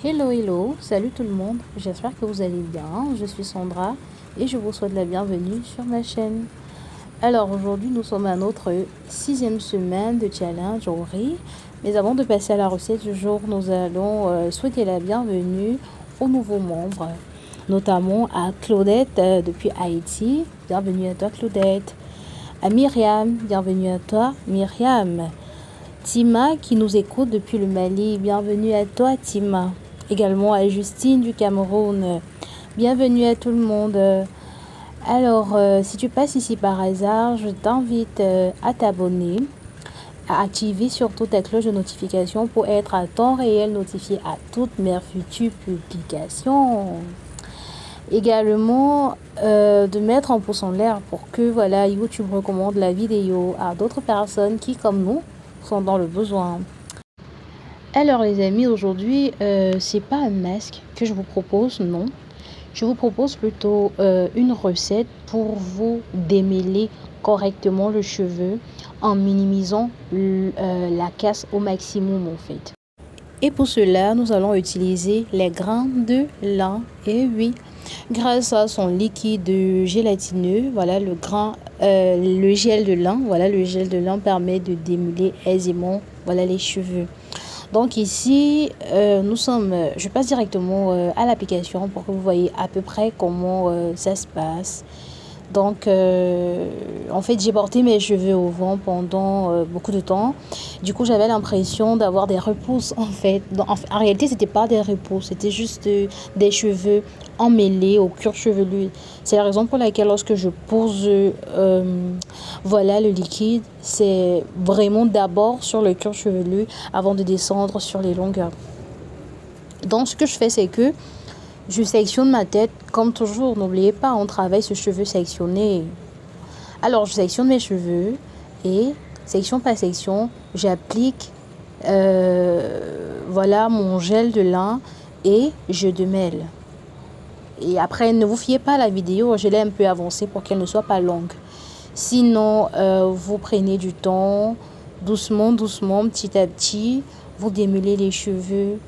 Hello, hello, salut tout le monde, j'espère que vous allez bien, je suis Sandra et je vous souhaite la bienvenue sur ma chaîne. Alors aujourd'hui nous sommes à notre 6e semaine de challenge au riz, mais avant de passer à la recette du jour, nous allons souhaiter la bienvenue aux nouveaux membres, notamment à Claudette depuis Haïti, bienvenue à toi Claudette, à Myriam, bienvenue à toi Myriam, Tima qui nous écoute depuis le Mali, bienvenue à toi Tima. Également à Justine du Cameroun. Bienvenue à tout le monde. Alors, si tu passes ici par hasard, je t'invite à t'abonner, à activer surtout ta cloche de notification pour être à temps réel notifié à toutes mes futures publications. Également, de mettre un pouce en l'air pour que voilà, YouTube recommande la vidéo à d'autres personnes qui, comme nous, sont dans le besoin. Alors les amis, aujourd'hui, c'est pas un masque que je vous propose, non. Je vous propose plutôt une recette pour vous démêler correctement le cheveu en minimisant la casse au maximum en fait. Et pour cela, nous allons utiliser les grains de lin. Et oui, grâce à son liquide gélatineux, voilà le gel de lin. Voilà, le gel de lin permet de démêler aisément voilà les cheveux. Donc ici, nous sommes, je passe directement à l'application pour que vous voyez à peu près comment ça se passe. Donc, en fait, j'ai porté mes cheveux au vent pendant beaucoup de temps. Du coup, j'avais l'impression d'avoir des repousses, en fait. En réalité, c'était pas des repousses, c'était juste des cheveux emmêlés au cuir chevelu. C'est la raison pour laquelle, lorsque je pose voilà le liquide, c'est vraiment d'abord sur le cuir chevelu avant de descendre sur les longueurs. Donc, ce que je fais, c'est que je sectionne ma tête, comme toujours. N'oubliez pas, on travaille ce cheveu sectionné. Alors, je sectionne mes cheveux et, section par section, j'applique voilà mon gel de lin et je démêle. Et après, ne vous fiez pas à la vidéo, je l'ai un peu avancée pour qu'elle ne soit pas longue. Sinon, vous prenez du temps, doucement, doucement, petit à petit, vous démêlez les cheveux.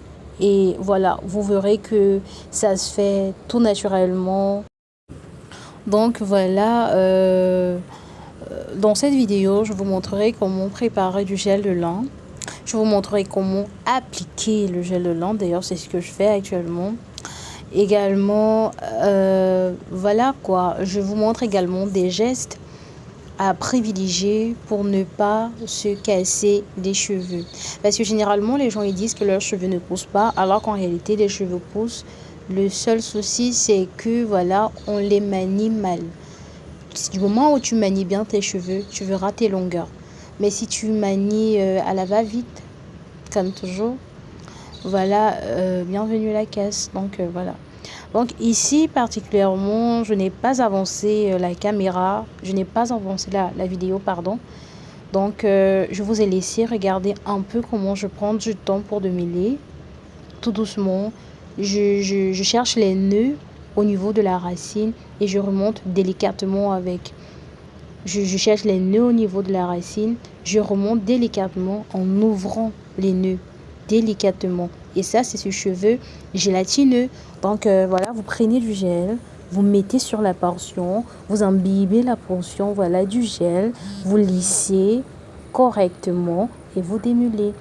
Et voilà, vous verrez que ça se fait tout naturellement. Donc voilà, dans cette vidéo, je vous montrerai comment préparer du gel de lin. Je vous montrerai comment appliquer le gel de lin. D'ailleurs, c'est ce que je fais actuellement. Également, voilà quoi. Je vous montre également des gestes à privilégier pour ne pas se casser les cheveux. Parce que généralement, les gens ils disent que leurs cheveux ne poussent pas, alors qu'en réalité, les cheveux poussent. Le seul souci, c'est que voilà, on les manie mal. Du moment où tu manies bien tes cheveux, tu verras tes longueurs. Mais si tu manies à la va-vite, comme toujours, voilà, bienvenue la casse. Donc voilà. Donc ici particulièrement, je n'ai pas avancé la caméra, je n'ai pas avancé la vidéo, pardon. Donc je vous ai laissé regarder un peu comment je prends du temps pour démêler. Tout doucement, je cherche les nœuds au niveau de la racine et je remonte délicatement avec. Je cherche les nœuds au niveau de la racine, je remonte délicatement en ouvrant les nœuds délicatement. Et ça, c'est ce cheveu gélatineux. Donc voilà, vous prenez du gel, vous mettez sur la portion, vous imbibez la portion voilà, du gel, vous lissez correctement et vous démêlez.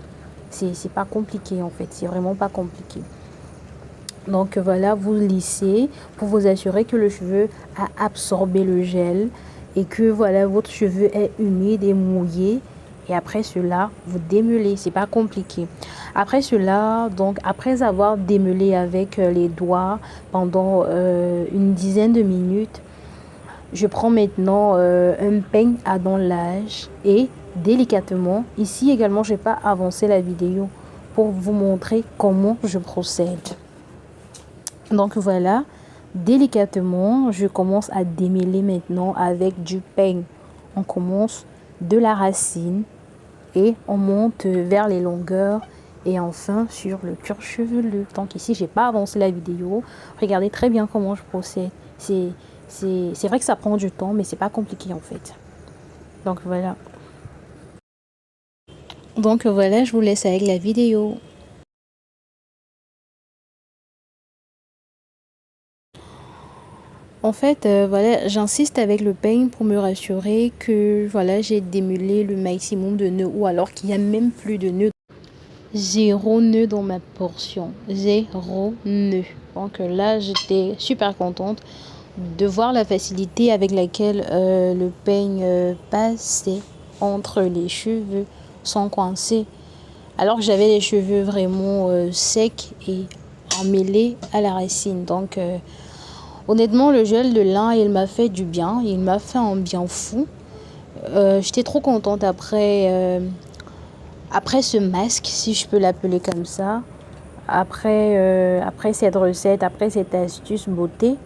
C'est pas compliqué en fait, c'est vraiment pas compliqué. Donc voilà, vous lissez pour vous assurer que le cheveu a absorbé le gel et que voilà, votre cheveu est humide et mouillé. Et après cela, vous démêlez, c'est pas compliqué. Après cela, donc après avoir démêlé avec les doigts pendant une dizaine de minutes, je prends maintenant un peigne à dents-linge et délicatement, ici également, je n'ai pas avancé la vidéo pour vous montrer comment je procède. Donc voilà, délicatement, je commence à démêler maintenant avec du peigne. On commence de la racine et on monte vers les longueurs et enfin sur le cuir chevelu. Donc ici, j'ai pas avancé la vidéo. Regardez très bien comment je procède. C'est vrai que ça prend du temps, mais c'est pas compliqué en fait. Donc voilà. Donc voilà, je vous laisse avec la vidéo. En fait, voilà, j'insiste avec le peigne pour me rassurer que voilà, j'ai démêlé le maximum de nœuds ou alors qu'il n'y a même plus de nœuds. Zéro nœud dans ma portion. Zéro nœud. Donc là, j'étais super contente de voir la facilité avec laquelle le peigne passait entre les cheveux sans coincer. Alors que j'avais les cheveux vraiment secs et emmêlés à la racine. Donc honnêtement, le gel de lin, il m'a fait du bien. Il m'a fait un bien fou. J'étais trop contente après ce masque, si je peux l'appeler comme ça. Après cette recette, après cette astuce beauté.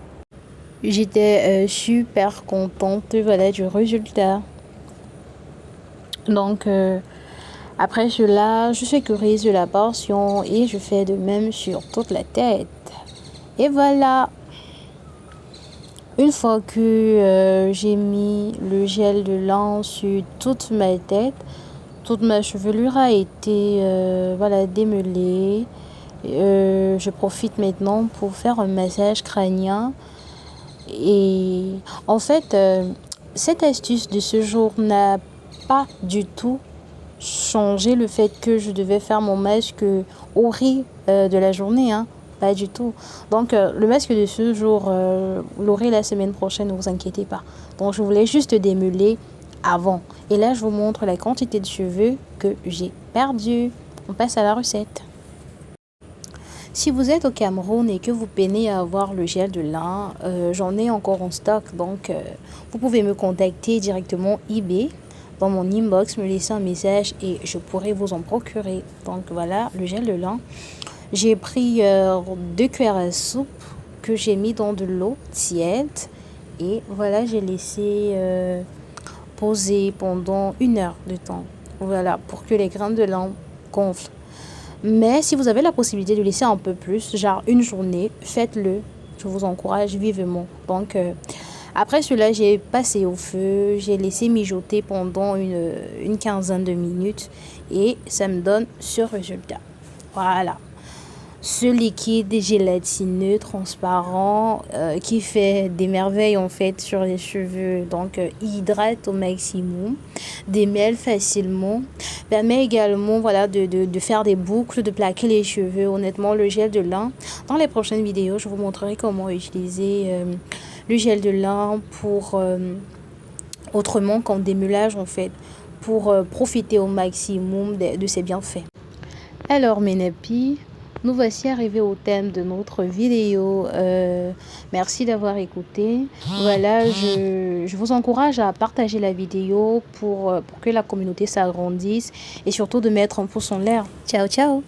J'étais super contente voilà, du résultat. Donc après cela, je sécurise la portion et je fais de même sur toute la tête. Et voilà. Une fois que j'ai mis le gel de lin sur toute ma tête, toute ma chevelure a été voilà, démêlée. Je profite maintenant pour faire un massage crânien. Et en fait, cette astuce de ce jour n'a pas du tout changé le fait que je devais faire mon masque au riz de la journée. Hein. Pas du tout. Donc, le masque de ce jour, vous l'aurez la semaine prochaine, ne vous inquiétez pas. Donc, je voulais juste démêler avant. Et là, je vous montre la quantité de cheveux que j'ai perdu. On passe à la recette. Si vous êtes au Cameroun et que vous peinez à avoir le gel de lin, j'en ai encore en stock. Donc, vous pouvez me contacter directement eBay dans mon inbox, me laisser un message et je pourrai vous en procurer. Donc, voilà, le gel de lin. J'ai pris 2 cuillères à soupe que j'ai mis dans de l'eau tiède. Et voilà, j'ai laissé poser pendant 1 heure de temps. Voilà, pour que les grains de lin gonflent. Mais si vous avez la possibilité de laisser un peu plus, genre une journée, faites-le. Je vous encourage vivement. Donc, après cela, j'ai passé au feu. J'ai laissé mijoter pendant une quinzaine de minutes. Et ça me donne ce résultat. Voilà. Ce liquide gélatineux, transparent, qui fait des merveilles en fait sur les cheveux. Donc, hydrate au maximum, démêle facilement, permet également voilà, de faire des boucles, de plaquer les cheveux. Honnêtement, le gel de lin, dans les prochaines vidéos, je vous montrerai comment utiliser le gel de lin pour autrement qu'en démêlage en fait, pour profiter au maximum de ses bienfaits. Alors mes nappies, nous voici arrivés au thème de notre vidéo. Merci d'avoir écouté. Voilà, je vous encourage à partager la vidéo pour que la communauté s'agrandisse et surtout de mettre un pouce en l'air. Ciao, ciao!